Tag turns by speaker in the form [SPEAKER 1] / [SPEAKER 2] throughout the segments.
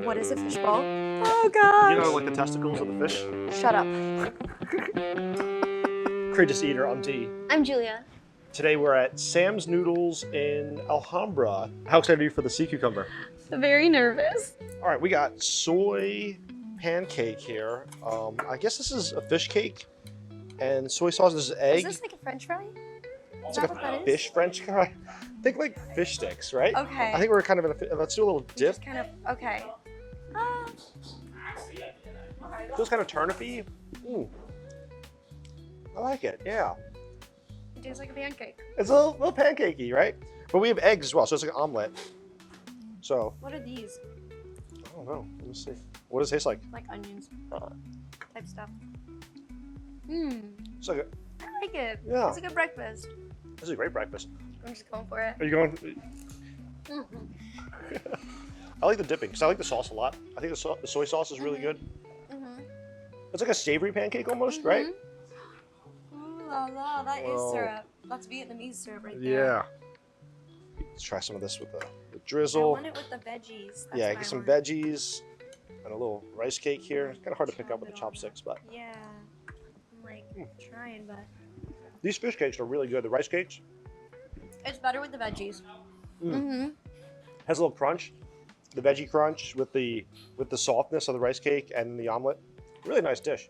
[SPEAKER 1] What is a fishball? Oh gosh.
[SPEAKER 2] You know, like the testicles of the fish?
[SPEAKER 1] Shut up.
[SPEAKER 2] Courageous eater, I'm T.
[SPEAKER 1] I'm Julia.
[SPEAKER 2] Today we're at Sam's Noodles in Alhambra. How excited are you for the sea cucumber?
[SPEAKER 1] Very nervous.
[SPEAKER 2] All right, we got soy pancake here. I guess this is a fish cake. And soy sauce, this is egg.
[SPEAKER 1] Is this like a French fry?
[SPEAKER 2] It's like a fish French fry. Think like fish sticks, right?
[SPEAKER 1] Okay.
[SPEAKER 2] I think we're kind of in a, let's do a little dip.
[SPEAKER 1] Just kind of, okay.
[SPEAKER 2] Feels kind of turnipy. I like it, yeah.
[SPEAKER 1] It tastes like a pancake.
[SPEAKER 2] It's a little pancakey, right? But we have eggs as well, so it's like an omelet. So.
[SPEAKER 1] What are these?
[SPEAKER 2] I don't know. Let me see. What does it taste like?
[SPEAKER 1] Like onions type stuff.
[SPEAKER 2] It's like
[SPEAKER 1] I like it.
[SPEAKER 2] Yeah.
[SPEAKER 1] It's a good breakfast.
[SPEAKER 2] This is a great breakfast.
[SPEAKER 1] I'm just going for it.
[SPEAKER 2] Are you going? I like the dipping because I like the sauce a lot. I think the soy sauce is really good. It's like a savory pancake almost, right?
[SPEAKER 1] Ooh la la, that is syrup. That's Vietnamese syrup right there.
[SPEAKER 2] Yeah. Let's try some of this with the
[SPEAKER 1] I
[SPEAKER 2] drizzle.
[SPEAKER 1] want it with the veggies. That's
[SPEAKER 2] Yeah,
[SPEAKER 1] what
[SPEAKER 2] get
[SPEAKER 1] I
[SPEAKER 2] some
[SPEAKER 1] want.
[SPEAKER 2] veggies and a little rice cake here. It's kind of hard to pick up with the chopsticks, but
[SPEAKER 1] Yeah. I'm like trying, but
[SPEAKER 2] these fish cakes are really good. The rice cakes
[SPEAKER 1] it's better with the veggies.
[SPEAKER 2] has a little crunch, the veggie crunch with the softness of the rice cake and the omelet. Really nice dish.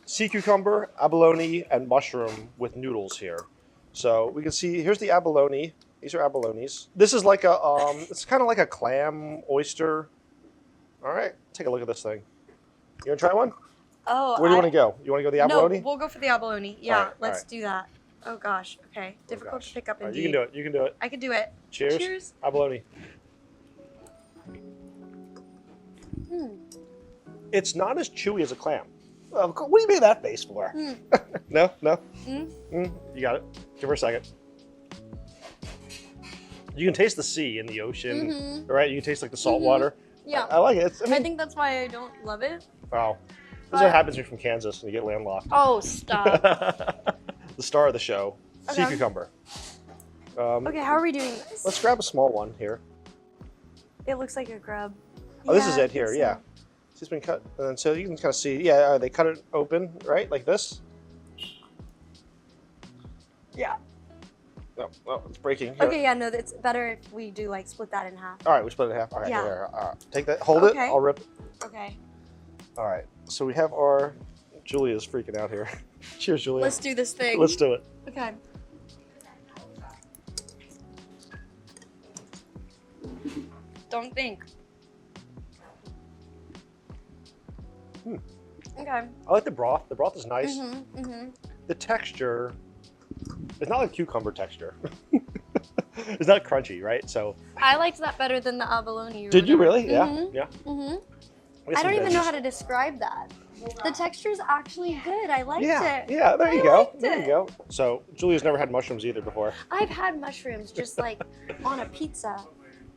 [SPEAKER 2] Sea cucumber, abalone, and mushroom with noodles here. So we can see here's the abalone. These are abalones. This is like a it's kind of like a clam oyster. All right, take a look at this thing. You want to try one?
[SPEAKER 1] Oh,
[SPEAKER 2] Where do you want to go? You want to go the abalone?
[SPEAKER 1] No, we'll go for the abalone. Yeah,
[SPEAKER 2] All
[SPEAKER 1] let's
[SPEAKER 2] right.
[SPEAKER 1] do that. Oh gosh. Okay. Difficult to pick up
[SPEAKER 2] All right,
[SPEAKER 1] indeed.
[SPEAKER 2] you can do it. You can do it.
[SPEAKER 1] I can do it.
[SPEAKER 2] Cheers.
[SPEAKER 1] Cheers.
[SPEAKER 2] Abalone. It's not as chewy as a clam. What do you make that face for? No? No? You got it. Give her a second. You can taste the sea in the ocean, right? You can taste like the salt water.
[SPEAKER 1] Yeah.
[SPEAKER 2] I like it.
[SPEAKER 1] I think that's why I don't love it.
[SPEAKER 2] Wow. This is what happens when you're from Kansas and you get landlocked.
[SPEAKER 1] Oh, stop.
[SPEAKER 2] The star of the show, sea
[SPEAKER 1] Okay.
[SPEAKER 2] cucumber.
[SPEAKER 1] Okay, how are we doing this?
[SPEAKER 2] Let's grab a small one here.
[SPEAKER 1] It looks like a grub.
[SPEAKER 2] Oh, this is
[SPEAKER 1] Yeah, I
[SPEAKER 2] it here,
[SPEAKER 1] think
[SPEAKER 2] yeah.
[SPEAKER 1] so.
[SPEAKER 2] It's been cut, and then so you can kind of see, yeah, they cut it open, right, like this.
[SPEAKER 1] Yeah.
[SPEAKER 2] No, oh, it's breaking. Here.
[SPEAKER 1] Okay, yeah, no, it's better if we do like split that in half.
[SPEAKER 2] All right, we split it in half. All right,
[SPEAKER 1] Yeah.
[SPEAKER 2] here, take that, hold it, I'll rip it.
[SPEAKER 1] Okay.
[SPEAKER 2] All right, so we have our, Julia's freaking out here. Cheers, Julia.
[SPEAKER 1] Let's do this thing.
[SPEAKER 2] Let's do it.
[SPEAKER 1] Okay. Don't think. Okay.
[SPEAKER 2] I like the broth. The broth is nice.
[SPEAKER 1] Mm-hmm.
[SPEAKER 2] The texture, it's not like cucumber texture. It's not crunchy, right? So.
[SPEAKER 1] I liked that better than the abalone.
[SPEAKER 2] Did you really? Yeah. Yeah.
[SPEAKER 1] I don't even know how to describe that. The texture is actually good. I liked it.
[SPEAKER 2] Yeah, there you go. There you go. So Julia's never had mushrooms either before.
[SPEAKER 1] I've had mushrooms just like on a pizza.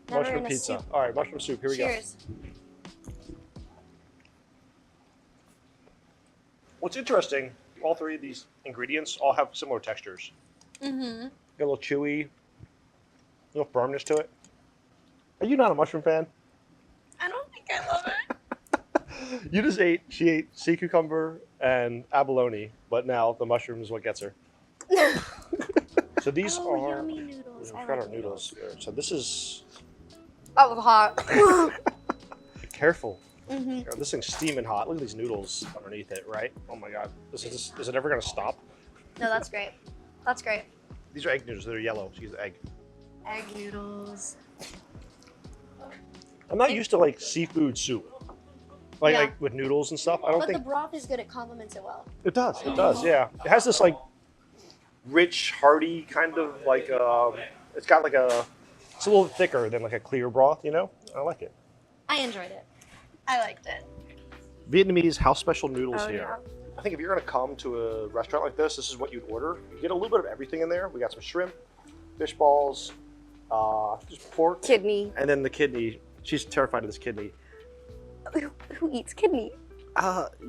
[SPEAKER 1] Never
[SPEAKER 2] Mushroom
[SPEAKER 1] in a
[SPEAKER 2] pizza.
[SPEAKER 1] soup.
[SPEAKER 2] All right, mushroom soup. Here we go.
[SPEAKER 1] Cheers.
[SPEAKER 2] What's interesting, all three of these ingredients all have similar textures. Got a little chewy, a little firmness to it. Are you not a mushroom fan?
[SPEAKER 1] I don't think I love it.
[SPEAKER 2] She ate sea cucumber and abalone, but now the mushroom is what gets her. So these are,
[SPEAKER 1] yummy noodles.
[SPEAKER 2] we've
[SPEAKER 1] I
[SPEAKER 2] got
[SPEAKER 1] like
[SPEAKER 2] our noodles here. So this is,
[SPEAKER 1] That was hot.
[SPEAKER 2] careful. This thing's steaming hot. Look at these noodles underneath it, right? Oh my God. Is it ever gonna stop?
[SPEAKER 1] No, that's great. That's great.
[SPEAKER 2] These are egg noodles, they're yellow. She uses egg.
[SPEAKER 1] Egg noodles.
[SPEAKER 2] I'm not used to like seafood soup. Like,
[SPEAKER 1] Yeah.
[SPEAKER 2] like with noodles and stuff. I don't
[SPEAKER 1] But
[SPEAKER 2] think
[SPEAKER 1] the broth is good. It complements it well.
[SPEAKER 2] it does. It does, yeah. It has this like rich, hearty kind of like it's got like it's a little thicker than like a clear broth, you know? I like it.
[SPEAKER 1] I enjoyed it. I liked it.
[SPEAKER 2] Vietnamese house special noodles
[SPEAKER 1] Oh,
[SPEAKER 2] here. I think if you're gonna come to a restaurant like this is what you'd order. You get a little bit of everything in there. We got some shrimp, fish balls, just pork.
[SPEAKER 1] Kidney.
[SPEAKER 2] And then the kidney. She's terrified of this kidney.
[SPEAKER 1] Who eats kidney?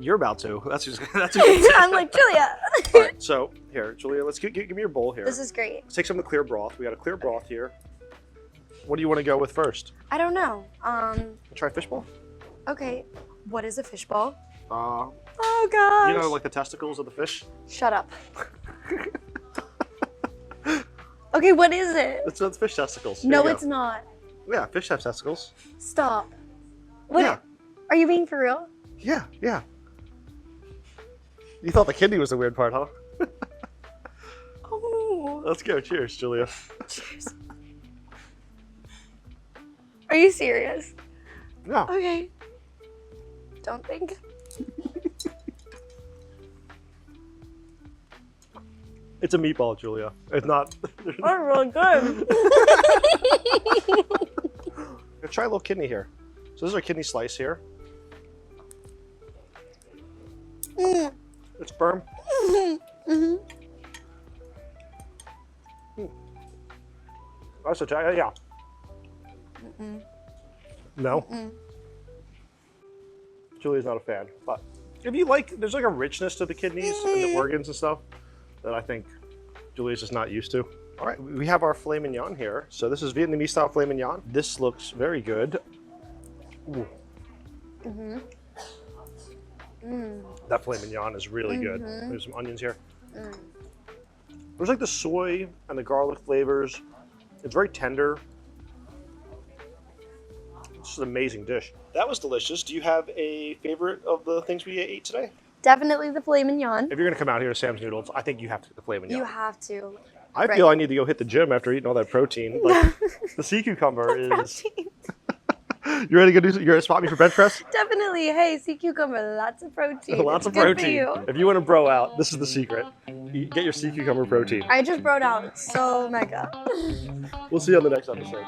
[SPEAKER 2] You're about to. That's just.
[SPEAKER 1] I'm like, Julia.
[SPEAKER 2] All right, so here, Julia, let's give me your bowl here.
[SPEAKER 1] This is great.
[SPEAKER 2] Let's take some of the clear broth. We got a clear broth here. What do you want to go with first?
[SPEAKER 1] I don't know.
[SPEAKER 2] Try fish ball.
[SPEAKER 1] Okay, what is a fishball?
[SPEAKER 2] Uh,
[SPEAKER 1] Oh gosh.
[SPEAKER 2] you know, like the testicles of the fish?
[SPEAKER 1] Shut up. Okay, what is it?
[SPEAKER 2] It's fish testicles. Here
[SPEAKER 1] No,
[SPEAKER 2] you go.
[SPEAKER 1] it's not.
[SPEAKER 2] Yeah, fish have testicles.
[SPEAKER 1] Stop. What?
[SPEAKER 2] Yeah.
[SPEAKER 1] Are you being for real?
[SPEAKER 2] Yeah, yeah. You thought the kidney was the weird part, huh?
[SPEAKER 1] Oh.
[SPEAKER 2] Let's go. Cheers, Julia.
[SPEAKER 1] Cheers. Are you serious?
[SPEAKER 2] No.
[SPEAKER 1] Okay. Don't think.
[SPEAKER 2] It's a meatball, Julia. It's not.
[SPEAKER 1] Oh, really good.
[SPEAKER 2] Try a little kidney here. So this is our kidney slice here. It's firm. That's a yeah. No. Julia's not a fan, but if you like, there's like a richness to the kidneys and the organs and stuff that I think Julia's just not used to. All right, we have our filet mignon here. So this is Vietnamese style filet mignon. This looks very good. Ooh. That filet mignon is really good. There's some onions here. There's like the soy and the garlic flavors. It's very tender. It's an amazing dish. That was delicious. Do you have a favorite of the things we ate today?
[SPEAKER 1] Definitely the filet mignon.
[SPEAKER 2] If you're gonna come out here to Sam's Noodles, I think you have to get the filet mignon.
[SPEAKER 1] You have to.
[SPEAKER 2] I feel I need to go hit the gym after eating all that protein. Like, the sea cucumber is. You ready to go do? You're gonna spot me for bench press?
[SPEAKER 1] Definitely. Hey, sea cucumber, lots of protein.
[SPEAKER 2] Lots
[SPEAKER 1] It's
[SPEAKER 2] of
[SPEAKER 1] good
[SPEAKER 2] protein.
[SPEAKER 1] For you.
[SPEAKER 2] If you want to bro out, this is the secret. Get your sea cucumber protein.
[SPEAKER 1] I just broke out so mega.
[SPEAKER 2] We'll see you on the next episode.